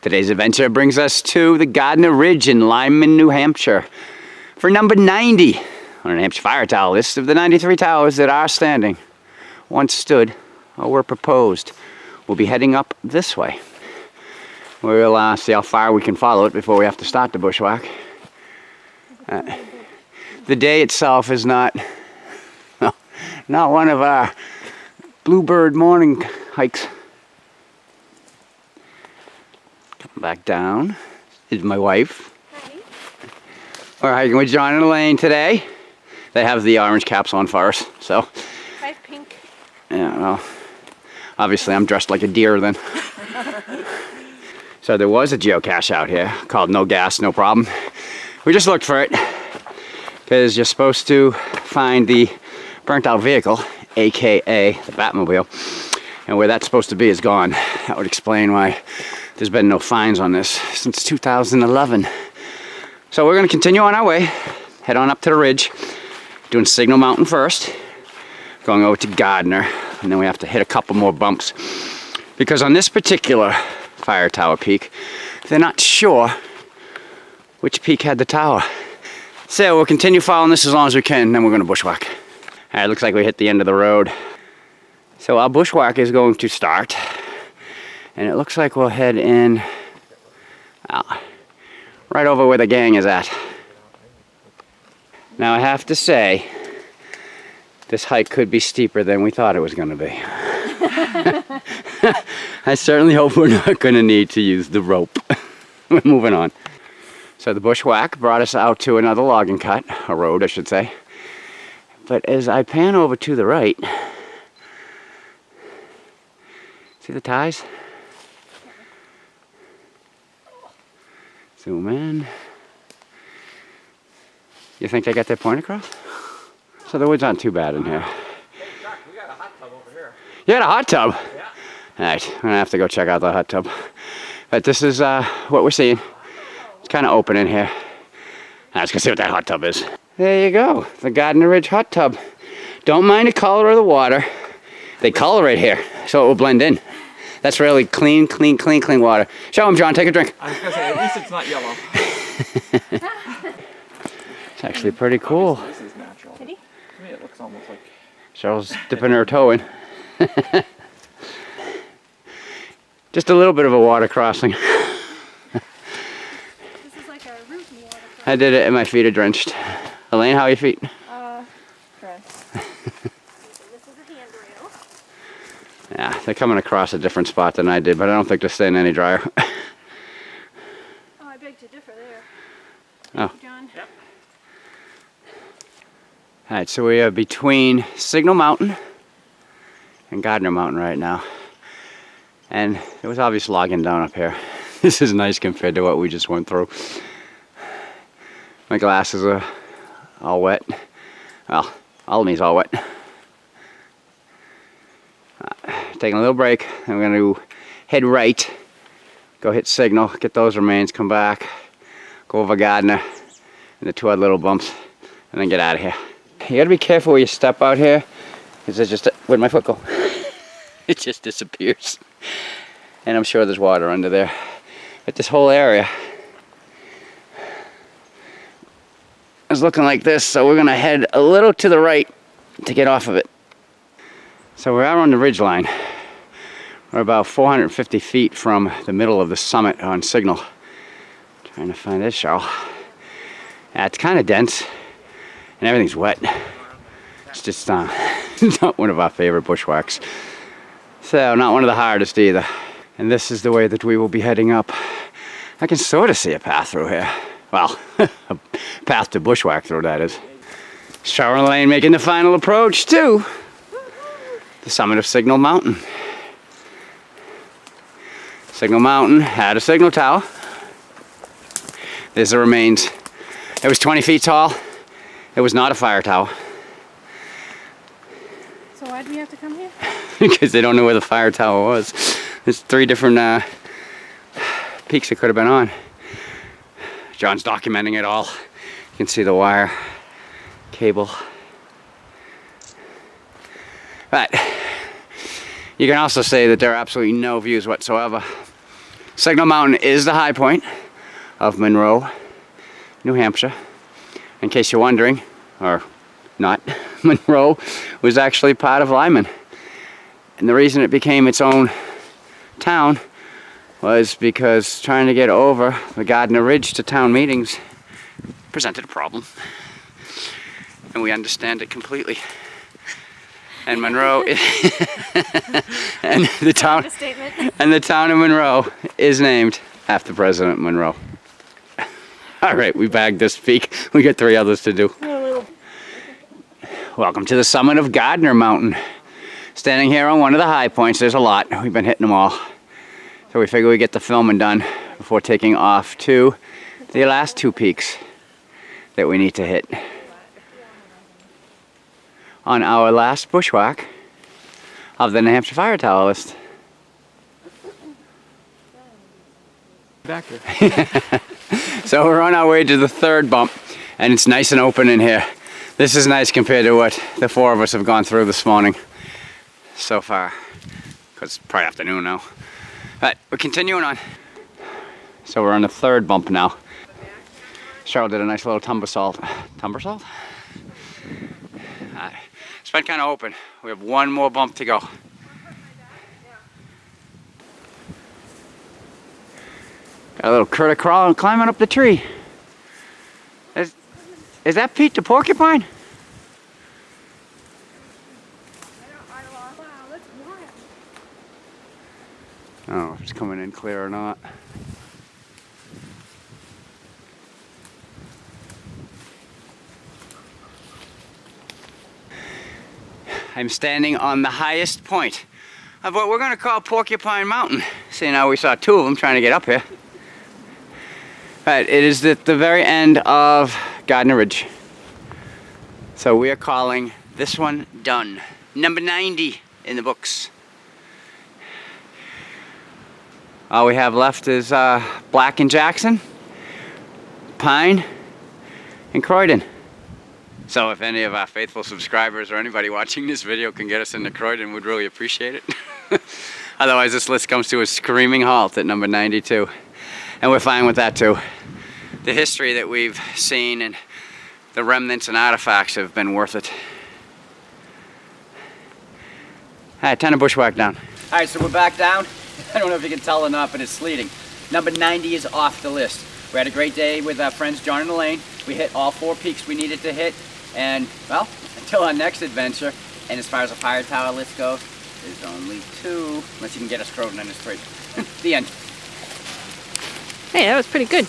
Today's adventure brings us to the Gardner Ridge in Lyman, New Hampshire for number 90 on an Hampshire Fire Tower list of the 93 towers that are standing, once stood, or were proposed. We'll be heading up this way. We'll see how far we can follow it before we have to start the bushwhack. The day itself is not one of our bluebird morning hikes. Come back down. This is my wife. Hi. We're hiking with John and Elaine today. They have the orange caps on for us, so. I have pink. Yeah, well, obviously I'm dressed like a deer then. So there was a geocache out here called No Gas, No Problem. We just looked for it because you're supposed to find the burnt out vehicle, AKA the Batmobile, and where that's supposed to be is gone. That would explain why there's been no finds on this since 2011. So we're gonna continue on our way, head on up to the ridge, doing Signal Mountain first, going over to Gardner, and then we have to hit a couple more bumps because on this particular fire tower peak, they're not sure which peak had the tower. So we'll continue following this as long as we can, then we're gonna bushwhack. All right, looks like we hit the end of the road. So our bushwhack is going to start, and it looks like we'll head in right over where the gang is at. Now I have to say, this hike could be steeper than we thought it was gonna be. I certainly hope we're not gonna need to use the rope. We're moving on. So the bushwhack brought us out to another logging cut, a road I should say. But as I pan over to the right, see the ties? Zoom in. You think they got their point across? So the woods aren't too bad in here. Hey, Jack, we got a hot tub over here. You had a hot tub? Yeah. Alright, I'm gonna have to go check out the hot tub. But this is what we're seeing. It's kind of open in here. Let's go see what that hot tub is. There you go, the Gardner Ridge hot tub. Don't mind the color of the water. They color it here, so it will blend in. That's really clean, clean, clean, clean water. Show him, John, take a drink. I was gonna say, at least it's not yellow. It's actually pretty cool. This is natural. Kitty? To me, it looks almost like... Cheryl's dipping her toe in. Just a little bit of a water crossing. This is like a root water. I did it and my feet are drenched. Elaine, how are your feet? Drenched. This is a handrail. Yeah, they're coming across a different spot than I did, but I don't think they're staying any drier. Oh, I beg to differ there. Oh. Thank you, John. Yep. Alright, so we are between Signal Mountain and Gardner Mountain right now. And it was obvious logging down up here. This is nice compared to what we just went through. My glasses are all wet. Well, all of me's all wet. Taking a little break, and we're going to head right, go hit Signal, get those remains, come back, go over Gardner, and the two other little bumps, and then get out of here. You gotta be careful where you step out here, because it's just, where'd my foot go? It just disappears. And I'm sure there's water under there. But this whole area is looking like this, so we're gonna head a little to the right to get off of it. So we're out on the ridge line. We're about 450 feet from the middle of the summit on Signal. Trying to find this, Cheryl. Yeah, it's kind of dense, and everything's wet. It's just not one of our favorite bushwhacks. So, not one of the hardest either. And this is the way that we will be heading up. I can sort of see a path through here. Well, a path to bushwhack through, that is. Cheryl Lane making the final approach to the summit of Signal Mountain. Signal Mountain had a signal tower. There's the remains. It was 20 feet tall. It was not a fire tower. So why do we have to come here? Because they don't know where the fire tower was. There's 3 different peaks it could have been on. John's documenting it all. You can see the wire, cable. But you can also say that there are absolutely no views whatsoever Signal Mountain is the high point of Monroe, New Hampshire. In case you're wondering, or not, Monroe was actually part of Lyman. And the reason it became its own town was because trying to get over the Gardner Ridge to town meetings presented a problem. And we understand it completely. And Monroe and the town of Monroe is named after President Monroe. All right, we bagged this peak. We got 3 others to do. Welcome to the summit of Gardner Mountain. Standing here on one of the high points. There's a lot. We've been hitting them all. So we figure we get the filming done before taking off to the last 2 peaks that we need to hit on our last bushwhack of the New Hampshire Fire Tower list. Back here. So we're on our way to the 3rd bump, and it's nice and open in here. This is nice compared to what the 4 of us have gone through this morning so far, because it's probably afternoon now. But we're continuing on. So we're on the 3rd bump now. Cheryl did a nice little tumbersault. Tumbersault? It's been kind of open. We have 1 more bump to go. Got a little critter crawling, climbing up the tree. Is that Pete the Porcupine? I don't know if it's coming in clear or not. I'm standing on the highest point of what we're going to call Porcupine Mountain. See, now we saw 2 of them trying to get up here. But it is at the very end of Gardner Ridge. So we are calling this one done. Number 90 in the books. All we have left is Black and Jackson, Pine, and Croydon. So if any of our faithful subscribers or anybody watching this video can get us into Croydon, we'd really appreciate it. Otherwise this list comes to a screaming halt at number 92. And we're fine with that too. The history that we've seen and the remnants and artifacts have been worth it. Alright, time to bushwhack down. Alright, so we're back down. I don't know if you can tell or not, but it's sleeting. Number 90 is off the list. We had a great day with our friends John and Elaine. We hit all 4 peaks we needed to hit. And, well, until our next adventure, and as far as the fire tower list goes, there's only 2, unless you can get us Croydon and it's 3. The end. Hey, that was pretty good.